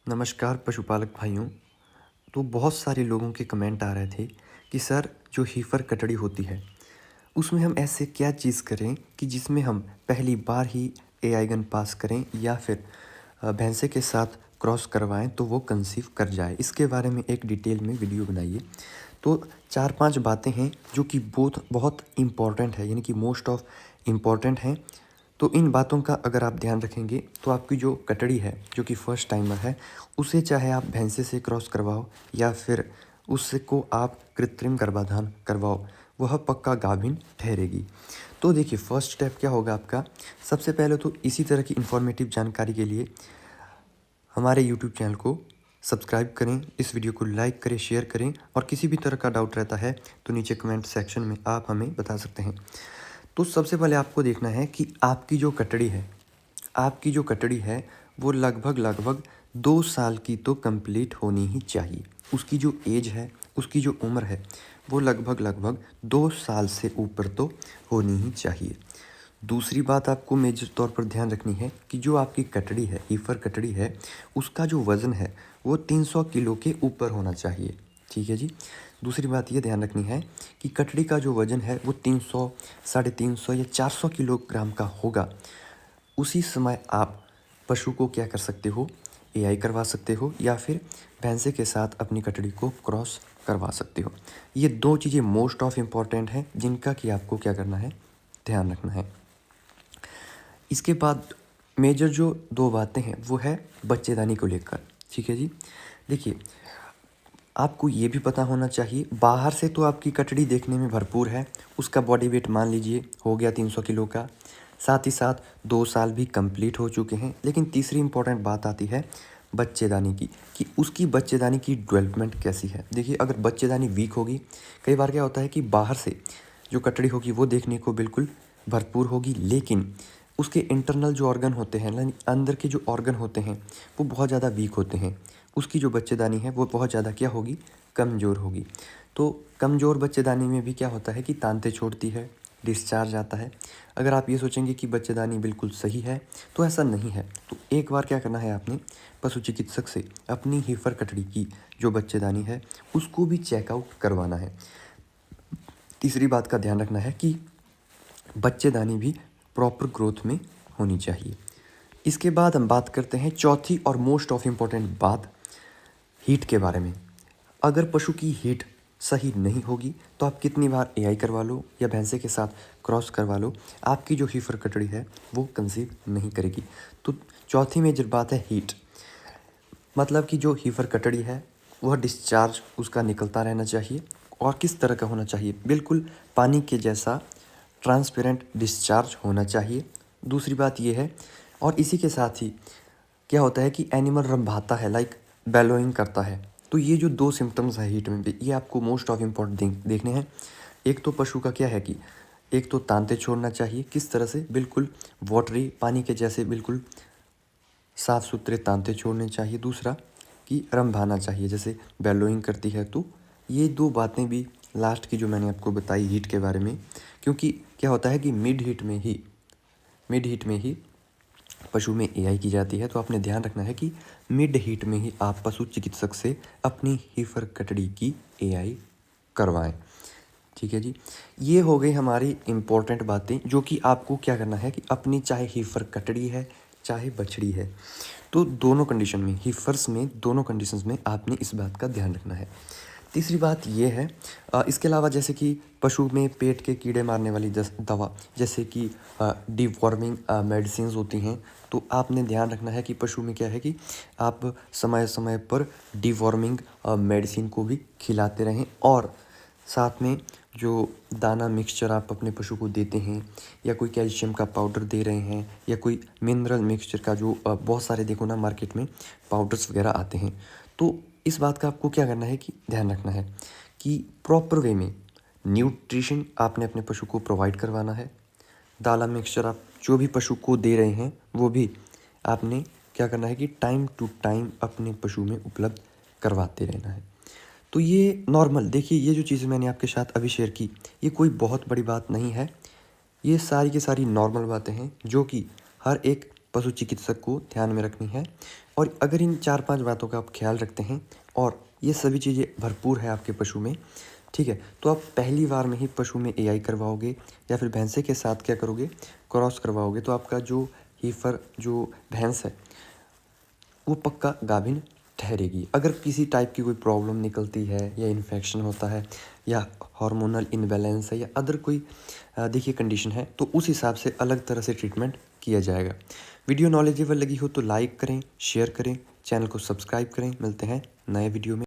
नमस्कार पशुपालक भाइयों। तो बहुत सारे लोगों के कमेंट आ रहे थे कि सर जो हीफर कटड़ी होती है उसमें हम ऐसे क्या चीज़ करें कि जिसमें हम पहली बार ही एआई गन पास करें या फिर भैंसे के साथ क्रॉस करवाएं तो वो कंसीव कर जाए। इसके बारे में एक डिटेल में वीडियो बनाइए। तो 4-5 बातें हैं जो कि बहुत इम्पॉर्टेंट है, यानी कि मोस्ट ऑफ इम्पॉर्टेंट हैं। तो इन बातों का अगर आप ध्यान रखेंगे तो आपकी जो कटड़ी है जो कि फर्स्ट टाइमर है उसे चाहे आप भैंसे से क्रॉस करवाओ या फिर उसको आप कृत्रिम गर्भाधान करवाओ, वह पक्का गाभिन ठहरेगी। तो देखिए फर्स्ट स्टेप क्या होगा आपका। सबसे पहले तो इसी तरह की इन्फॉर्मेटिव जानकारी के लिए हमारे यूट्यूब चैनल को सब्सक्राइब करें, इस वीडियो को लाइक करें, शेयर करें और किसी भी तरह का डाउट रहता है तो नीचे कमेंट सेक्शन में आप हमें बता सकते हैं। तो सबसे पहले आपको देखना है कि आपकी जो कटड़ी है वो लगभग 2 साल की तो कंप्लीट होनी ही चाहिए। उसकी जो एज है, उसकी जो उम्र है वो लगभग 2 साल से ऊपर तो होनी ही चाहिए। दूसरी बात आपको मेजर तौर पर ध्यान रखनी है कि जो आपकी कटड़ी है, हीफर कटड़ी है, उसका जो वज़न है वो 300 किलो के ऊपर होना चाहिए। ठीक है जी। दूसरी बात ये ध्यान रखनी है कि कटड़ी का जो वज़न है वो 300, 350 या 400 किलोग्राम का होगा। उसी समय आप पशु को क्या कर सकते हो, एआई करवा सकते हो या फिर भैंसे के साथ अपनी कटड़ी को क्रॉस करवा सकते हो। ये 2 चीज़ें मोस्ट ऑफ इम्पॉर्टेंट हैं जिनका कि आपको क्या करना है, ध्यान रखना है। इसके बाद मेजर जो 2 बातें हैं वो है बच्चेदानी को लेकर। ठीक है जी। देखिए आपको ये भी पता होना चाहिए, बाहर से तो आपकी कटड़ी देखने में भरपूर है, उसका बॉडी वेट मान लीजिए हो गया 300 किलो का, साथ ही साथ 2 साल भी कंप्लीट हो चुके हैं। लेकिन तीसरी इंपॉर्टेंट बात आती है बच्चेदानी की, कि उसकी बच्चेदानी की डेवलपमेंट कैसी है। देखिए अगर बच्चेदानी वीक होगी, कई बार क्या होता है कि बाहर से जो कटड़ी होगी वो देखने को बिल्कुल भरपूर होगी, लेकिन उसके इंटरनल जो ऑर्गन होते हैं, यानी अंदर के जो ऑर्गन होते हैं वो बहुत ज़्यादा वीक होते हैं। उसकी जो बच्चेदानी है वो बहुत ज़्यादा क्या होगी, कमज़ोर होगी। तो कमज़ोर बच्चेदानी में भी क्या होता है कि तांते छोड़ती है, डिस्चार्ज आता है। अगर आप ये सोचेंगे कि बच्चेदानी बिल्कुल सही है तो ऐसा नहीं है। तो एक बार क्या करना है आपने, पशु चिकित्सक से अपनी हीफर कटड़ी की जो बच्चेदानी है उसको भी चेकआउट करवाना है। तीसरी बात का ध्यान रखना है कि बच्चेदानी भी प्रॉपर ग्रोथ में होनी चाहिए। इसके बाद हम बात करते हैं चौथी और मोस्ट ऑफ इम्पॉर्टेंट बात, हीट के बारे में। अगर पशु की हीट सही नहीं होगी तो आप कितनी बार एआई करवा लो या भैंसे के साथ क्रॉस करवा लो, आपकी जो हीफर कटड़ी है वो कंसीव नहीं करेगी। तो चौथी मेजर बात है हीट। मतलब कि जो हीफर कटड़ी है वह डिस्चार्ज उसका निकलता रहना चाहिए। और किस तरह का होना चाहिए, बिल्कुल पानी के जैसा ट्रांसपेरेंट डिस्चार्ज होना चाहिए। दूसरी बात ये है, और इसी के साथ ही क्या होता है कि एनिमल रंभाता है, लाइक बेलोइंग करता है। तो ये जो 2 सिम्टम्स है हीट में भी, ये आपको मोस्ट ऑफ इम्पॉर्टेंट देखने हैं। एक तो पशु का क्या है कि एक तो तांते छोड़ना चाहिए, किस तरह से, बिल्कुल वाटरी पानी के जैसे बिल्कुल साफ़ सुथरे तांते छोड़ने चाहिए। दूसरा कि रंभाना चाहिए, जैसे बेलोइंग करती है। तो ये 2 बातें भी लास्ट की जो मैंने आपको बताई हीट के बारे में, क्योंकि क्या होता है कि मिड हीट में ही पशु में एआई की जाती है। तो आपने ध्यान रखना है कि मिड हीट में ही आप पशु चिकित्सक से अपनी हीफर कटड़ी की एआई करवाएं। ठीक है जी। ये हो गई हमारी इम्पोर्टेंट बातें जो कि आपको क्या करना है कि अपनी चाहे हीफर कटड़ी है चाहे बछड़ी है, तो दोनों कंडीशन में, हीफर्स में दोनों कंडीशंस में आपने इस बात का ध्यान रखना है। तीसरी बात ये है, इसके अलावा जैसे कि पशु में पेट के कीड़े मारने वाली दवा जैसे कि डिवॉर्मिंग मेडिसिन्स होती हैं, तो आपने ध्यान रखना है कि पशु में क्या है कि आप समय समय पर डिवॉर्मिंग मेडिसिन को भी खिलाते रहें। और साथ में जो दाना मिक्सचर आप अपने पशु को देते हैं या कोई कैल्शियम का पाउडर दे रहे हैं या कोई मिनरल मिक्सचर का जो बहुत सारे देखो ना मार्केट में पाउडर्स वगैरह आते हैं, तो इस बात का आपको क्या करना है कि ध्यान रखना है कि प्रॉपर वे में न्यूट्रिशन आपने अपने पशु को प्रोवाइड करवाना है। दाना मिक्सचर आप जो भी पशु को दे रहे हैं वो भी आपने क्या करना है कि टाइम टू टाइम अपने पशु में उपलब्ध करवाते रहना है। तो ये नॉर्मल, देखिए ये जो चीज़ें मैंने आपके साथ अभी शेयर की ये कोई बहुत बड़ी बात नहीं है। ये सारी की सारी नॉर्मल बातें हैं जो कि हर एक पशु चिकित्सक को ध्यान में रखनी है। और अगर इन 4-5 बातों का आप ख्याल रखते हैं और ये सभी चीज़ें भरपूर है आपके पशु में, ठीक है, तो आप पहली बार में ही पशु में एआई करवाओगे या फिर भैंसे के साथ क्या करोगे, क्रॉस करवाओगे, तो आपका जो हीफर जो भैंस है वो पक्का गाभिन ठहरेगी। अगर किसी टाइप की कोई प्रॉब्लम निकलती है या इन्फेक्शन होता है या हार्मोनल इम्बैलेंस है या अदर कोई देखिए कंडीशन है, तो उस हिसाब से अलग तरह से ट्रीटमेंट किया जाएगा। वीडियो नॉलेजेबल लगी हो तो लाइक करें, शेयर करें, चैनल को सब्सक्राइब करें। मिलते हैं नए वीडियो में।